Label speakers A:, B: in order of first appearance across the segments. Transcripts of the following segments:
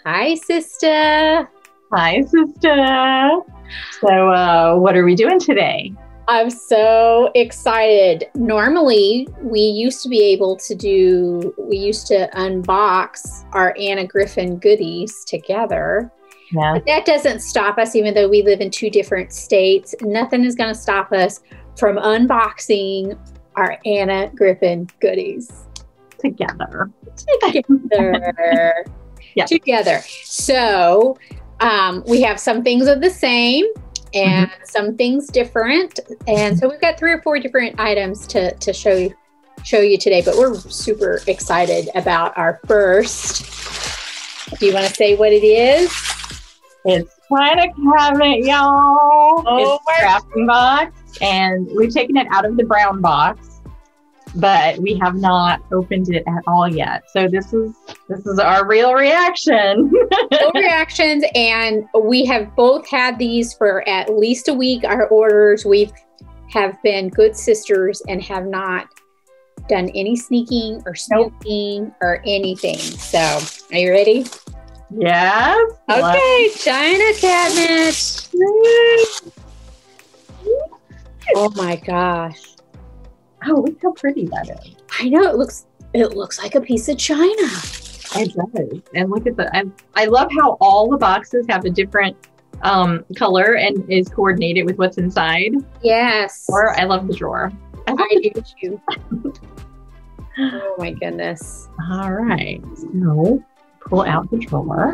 A: Hi, sister.
B: Hi, sister. So, what are we doing today?
A: I'm so excited. Normally, we used to unbox our Anna Griffin goodies together.
B: Yeah.
A: But that doesn't stop us, even though we live in two different states. Nothing is going to stop us from unboxing our Anna Griffin goodies.
B: Together. Yeah.
A: Together. So we have some things of the same and some things different. And so we've got 3 or 4 different items to show you today, but we're super excited about our first. Do you want to say what it is?
B: It's China cabinet, y'all.
A: Oh,
B: it's a crafting box, and we've taken it out of the brown box, but we have not opened it at all yet. So this is our real reaction.
A: Real reactions, and we have both had these for at least a week. Our orders, we have been good sisters and have not done any sneaking or snooping or anything. So, are you ready?
B: Yes.
A: Okay, China cabinet. Oh my gosh.
B: Oh, look how pretty that is.
A: I know, it looks like a piece of china.
B: It does. And look at I love how all the boxes have a different color and is coordinated with what's inside.
A: Yes.
B: Or I love the drawer.
A: I do too. Oh my goodness.
B: All right. So pull out the drawer.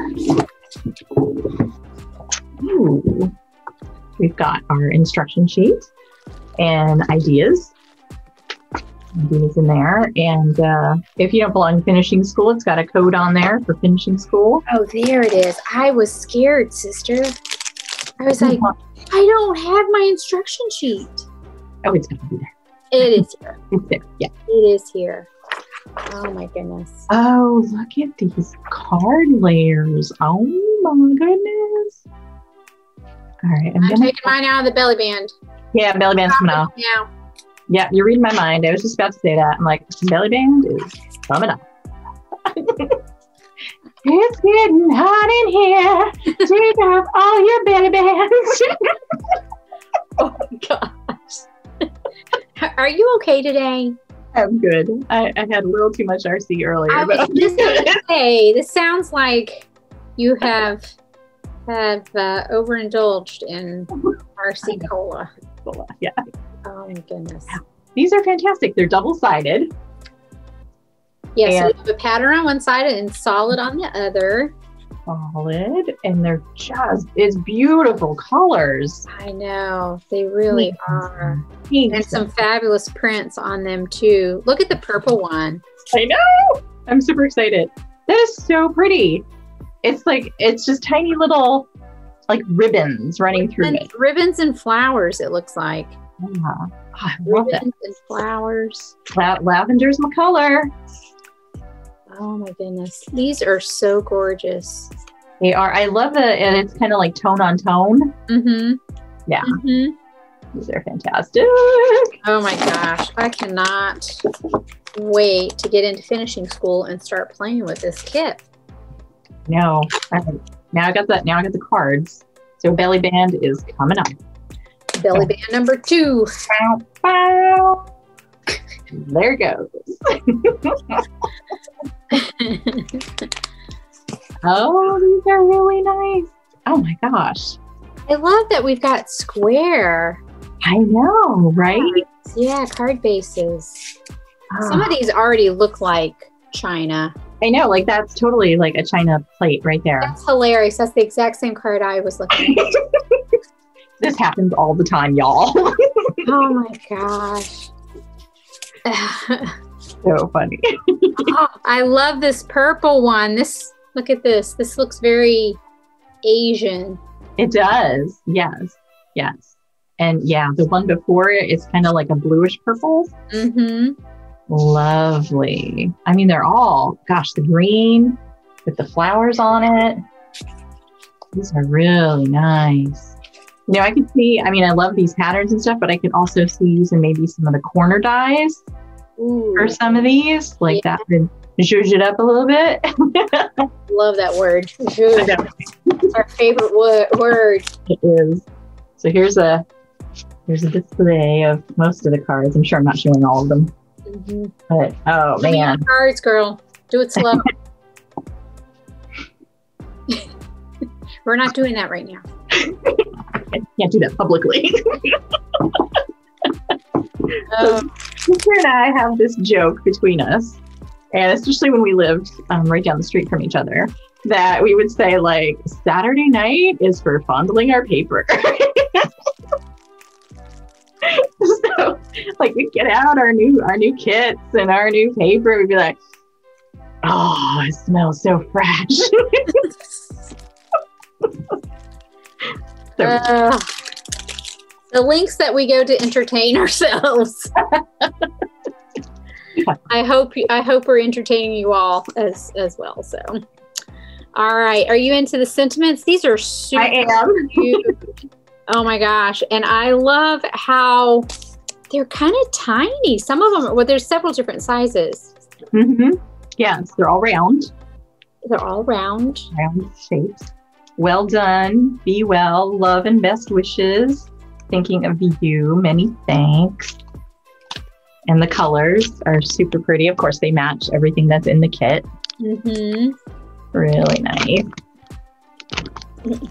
B: Ooh. We've got our instruction sheet and ideas in there. And if you don't belong to finishing school, it's got a code on there for finishing school.
A: Oh, there it is. I was scared, sister. I was like, I don't have my instruction sheet.
B: Oh, it's going to be there.
A: It is here.
B: It's there. Yeah.
A: It is here. Oh my goodness.
B: Oh, look at these card layers. Oh my goodness. All right.
A: I'm taking mine out of the belly band.
B: Yeah, belly band's coming off.
A: Now.
B: Yeah, you're reading my mind. I was just about to say that. I'm like, belly band is coming up. It's getting hot in here. Take off all your belly bands.
A: Oh my gosh. Are you okay today?
B: I'm good. I had a little too much RC earlier.
A: I was just going to say, this sounds like you have overindulged in RC Cola.
B: Yeah.
A: Oh my goodness.
B: These are fantastic. They're double-sided.
A: Yes, so you have a pattern on one side and solid on the other.
B: Solid, and they're it's beautiful colors.
A: I know, they really are. And some fabulous prints on them too. Look at the purple one.
B: I know. I'm super excited. That is so pretty. It's just tiny little like ribbons running through it.
A: Ribbons and flowers, it looks like.
B: Yeah. Oh, I love
A: ribbons and flowers.
B: Lavender's my color.
A: Oh my goodness. These are so gorgeous.
B: They are. I love and it's kind of like tone on tone.
A: Mm-hmm.
B: Yeah.
A: Mm-hmm.
B: These are fantastic.
A: Oh my gosh. I cannot wait to get into finishing school and start playing with this kit.
B: No. All right. Now I got the cards. So belly band is coming up.
A: Belly band number 2.
B: Bow, bow. There goes. Oh, these are really nice. Oh my gosh.
A: I love that we've got square.
B: I know, right?
A: Yeah, card bases. Some of these already look like china.
B: I know, like that's totally like a china plate right there.
A: That's hilarious. That's the exact same card I was looking at.
B: This happens all the time, y'all.
A: Oh my gosh.
B: So funny.
A: Oh, I love this purple one. Look at this. This looks very Asian.
B: It does. Yes. Yes. And yeah, the one before it is kind of like a bluish purple.
A: Mm-hmm.
B: Lovely. I mean, they're all, gosh, the green with the flowers on it. These are really nice. You know, I could see, I mean, I love these patterns and stuff, but I could also see using maybe some of the corner dies for some of these. Like that would zhuzh it up a little bit.
A: love that word.
B: I know.
A: It's our favorite word.
B: It is. So here's a display of most of the cards. I'm sure I'm not showing all of them.
A: Mm-hmm.
B: But oh man,
A: Cards, girl. Do it slow. We're not doing that right now.
B: I can't do that publicly. So sister and I have this joke between us, and especially when we lived right down the street from each other, that we would say like Saturday night is for fondling our paper. So like we'd get out our new kits and our new paper. We'd be like, oh, it smells so fresh.
A: The links that we go to entertain ourselves. I hope we're entertaining you all as well. So, all right, are you into the sentiments? These are super
B: I am.
A: cute. Oh my gosh, and I love how they're kind of tiny. Some of them, well, there's several different sizes.
B: Mm-hmm. Yes, they're all round.
A: They're all round
B: Shapes. Well done. Be well. Love and best wishes. Thinking of you. Many thanks. And the colors are super pretty. Of course, they match everything that's in the kit.
A: Mm-hmm.
B: Really nice.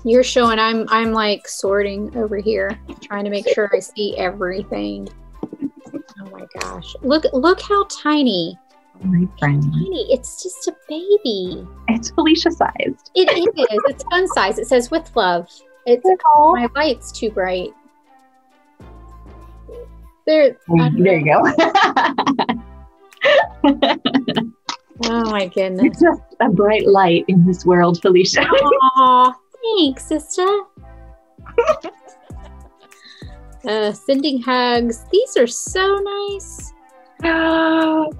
A: You're showing. I'm like sorting over here, trying to make sure I see everything. Oh my gosh! Look how tiny.
B: My friend.
A: Tiny. It's just a baby.
B: It's Felicia sized.
A: It is. It's fun size. It says with love. It's my light's too bright. There
B: you go.
A: Oh my goodness.
B: You're just a bright light in this world, Felicia.
A: Aw, thanks, sister. Sending hugs. These are so nice.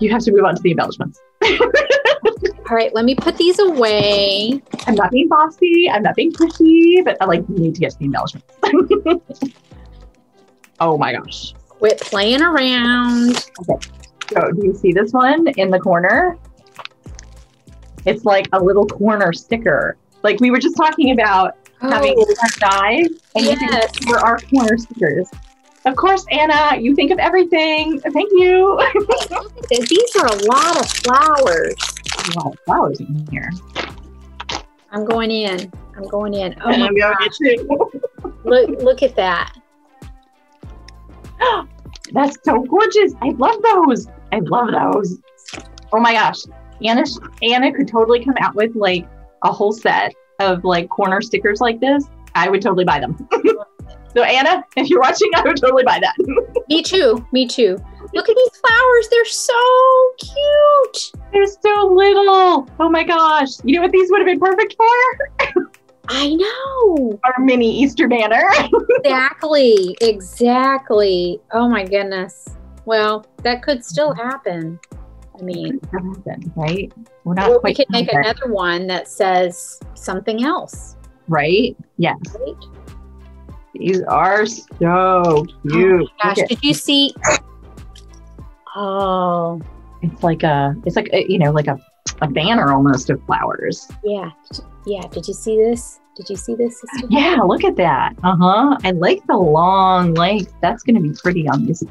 B: You have to move on to the embellishments.
A: All right, let me put these away.
B: I'm not being bossy. I'm not being pushy, but I need to get to the embellishments. Oh my gosh.
A: Quit playing around.
B: Okay. So do you see this one in the corner? It's like a little corner sticker. Like we were just talking about having different dies, and you can see where our corner stickers. Of course, Anna, you think of everything. Thank you.
A: These are a lot of flowers.
B: A lot of flowers in here.
A: I'm going in. Oh
B: and
A: my gosh. Look at that.
B: That's so gorgeous. I love those. Oh my gosh. Anna could totally come out with like a whole set of like corner stickers like this. I would totally buy them. So Anna, if you're watching, I would totally buy that. Me too. Look at these flowers. They're so cute. They're so little. Oh my gosh. You know what these would have been perfect for?
A: I know.
B: Our mini Easter banner.
A: Exactly. Oh my goodness. Well, that could still happen. I mean,
B: right? We're not
A: we could make another one that says something else.
B: Right? Yes.
A: Right?
B: These are so cute.
A: Oh my gosh, did you see? Oh.
B: It's like a banner almost of flowers.
A: Yeah. Did you see this? Sister?
B: Yeah, look at that. I like the long length. That's going to be pretty on these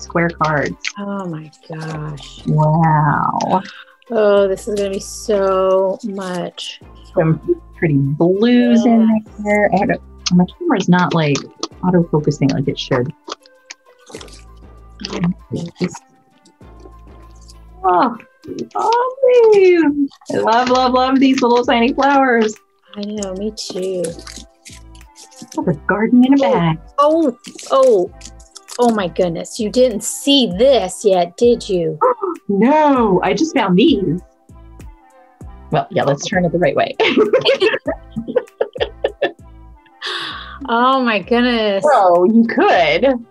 B: square cards.
A: Oh my gosh.
B: Wow.
A: Oh, this is going to be so much.
B: Some pretty blues in there. My camera's not like auto-focusing like it should. Oh, I love these little tiny flowers.
A: I know, me too.
B: Like a garden in a bag.
A: Oh my goodness. You didn't see this yet, did you?
B: No, I just found these. Well, yeah, let's turn it the right way.
A: Oh my goodness.
B: So you could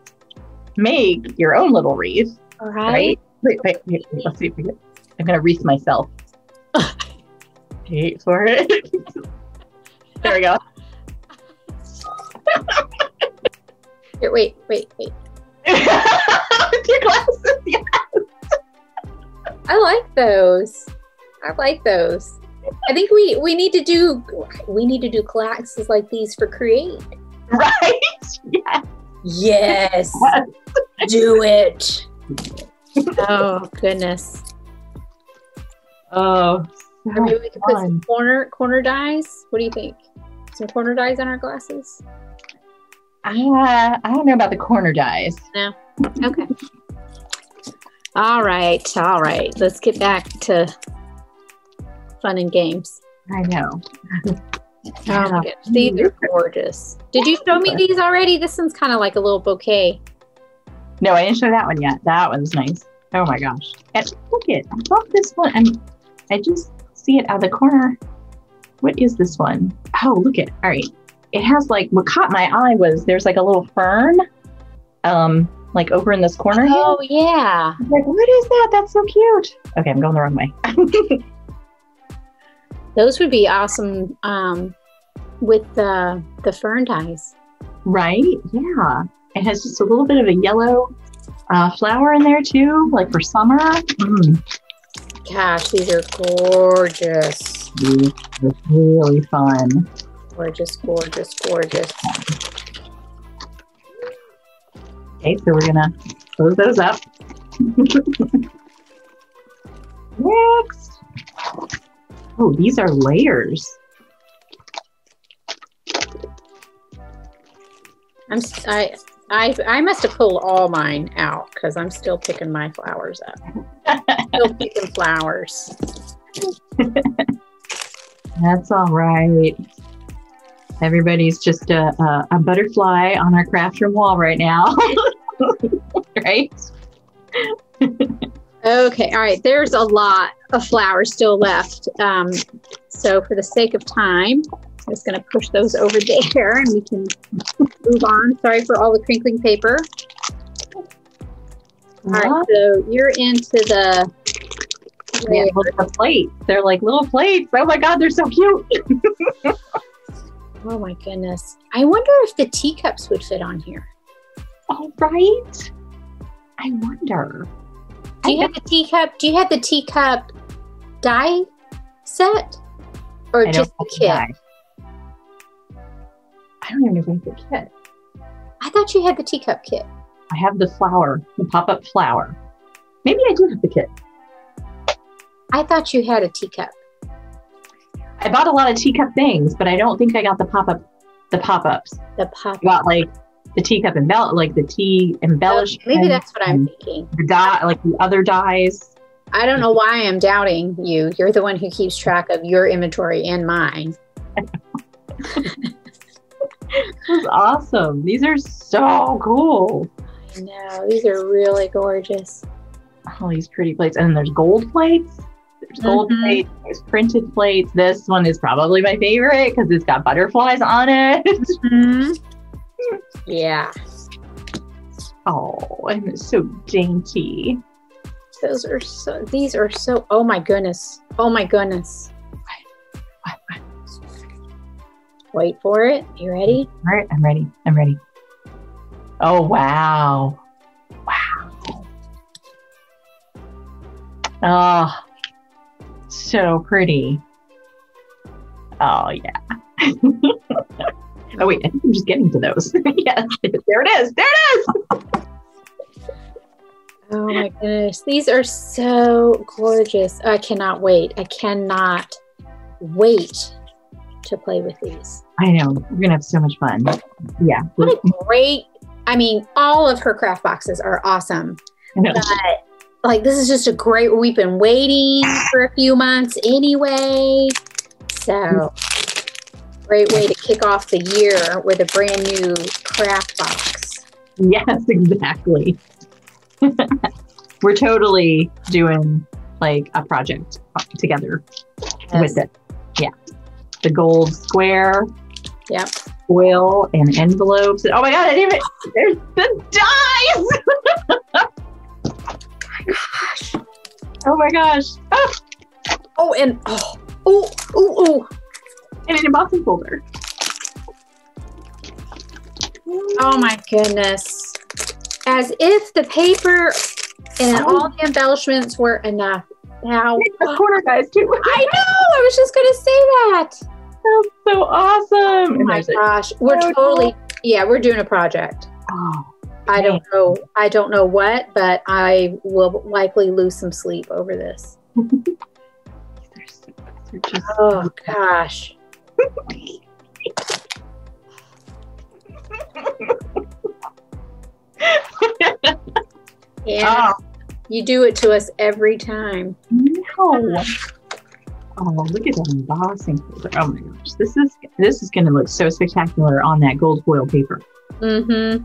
B: make your own little wreath.
A: All right.
B: Wait. Let's see if we get. I'm going to wreath myself. Wait for it. There we go.
A: Here, wait.
B: Your glasses, yes.
A: I like those. I think we need to do classes like these for Create.
B: Right? Yes.
A: Yes. Do it. Oh goodness.
B: Oh.
A: Or maybe we could put some corner dies. What do you think? Some corner dies on our glasses?
B: I don't know about the corner dies.
A: No. Okay. All right. Let's get back to fun and games.
B: I know.
A: Oh my goodness. These are gorgeous. Did you show me these already? This one's kind of like a little bouquet.
B: No, I didn't show that one yet. That one's nice. Oh my gosh. And look it. I love this one. I just see it out of the corner. What is this one? Oh, look it. All right. It has like, what caught my eye was there's like a little fern, like over in this corner here.
A: Oh yeah.
B: I'm like, what is that? That's so cute. Okay, I'm going the wrong way.
A: Those would be awesome with the fern dies.
B: Right? Yeah. It has just a little bit of a yellow flower in there too, like for summer.
A: Gosh, these are gorgeous.
B: It's really fun.
A: Gorgeous.
B: Okay, so we're gonna close those up. Next. Oh, these are layers.
A: I must have pulled all mine out because I'm still picking my flowers up. Still picking flowers.
B: That's all right. Everybody's just a butterfly on our craft room wall right now. Right?
A: Okay, all right. There's a lot of flowers still left. So for the sake of time, I'm just going to push those over there and we can move on. Sorry for all the crinkling paper. All right, so you're into the
B: plates. They're like little plates. Oh my God, they're so cute.
A: Oh my goodness. I wonder if the teacups would fit on here.
B: Oh, right. I wonder.
A: Do you have the teacup? Do you have the teacup die set? Or just the kit?
B: I don't even know if I have the kit.
A: I thought you had the teacup kit.
B: I have the flower, the pop-up flower. Maybe I do have the kit.
A: I thought you had a teacup.
B: I bought a lot of teacup things, but I don't think I got the pop-ups. I got like the teacup like the tea embellishment.
A: Maybe that's what I'm thinking.
B: The dye, like the other dyes.
A: I don't know why I'm doubting you. You're the one who keeps track of your inventory and mine.
B: That's awesome. These are so cool.
A: I know. These are really gorgeous.
B: Oh, these pretty plates. And then there's gold plates. There's gold plates. There's printed plates. This one is probably my favorite because it's got butterflies on it.
A: Yeah.
B: Oh, and it's so dainty.
A: These are so, oh my goodness. Oh my goodness. Wait for it. You ready?
B: All right, I'm ready. Oh, wow. Wow. Oh, so pretty. Oh, yeah. Oh, wait, I think I'm just getting to those. Yes, there it is.
A: Oh my goodness. These are so gorgeous. I cannot wait. I cannot wait to play with these.
B: I know. We're going to have so much fun. Yeah.
A: What a great, I mean, all of her craft boxes are awesome.
B: I know.
A: But like, this is just a great, we've been waiting for a few months anyway. So great way to kick off the year with a brand new craft box.
B: Yes, exactly. We're totally doing like a project together with it. Yeah. The gold square.
A: Yep.
B: Foil and envelopes. Oh my God, there's the dies. Oh my gosh. Oh.
A: And
B: And an embossing folder.
A: Oh my goodness. As if the paper and all the embellishments were enough. Now,
B: the corner guys too.
A: I know. I was just gonna say that.
B: That's so awesome.
A: Oh my gosh, we're totally we're doing a project.
B: Oh,
A: I don't know what, but I will likely lose some sleep over this. Oh gosh. Yeah, you do it to us every time.
B: No. Oh, look at that embossing folder. Oh my gosh, this is going to look so spectacular on that gold foil paper.
A: Mm-hmm.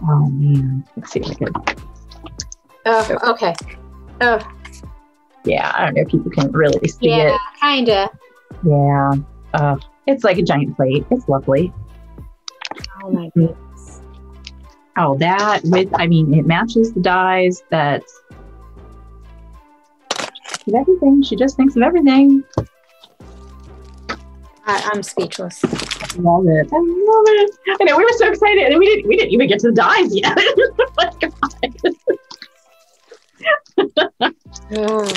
B: Oh man, let's see if I can.
A: Oh, okay. Oh,
B: yeah. I don't know if people can really see it.
A: Yeah, kinda.
B: Yeah. It's like a giant plate. It's lovely.
A: Oh my goodness.
B: Oh, it matches the dies. That's everything. She just thinks of everything.
A: I'm speechless.
B: I love it. I know we were so excited, and we didn't even get to the dies yet. Oh my God.
A: Oh.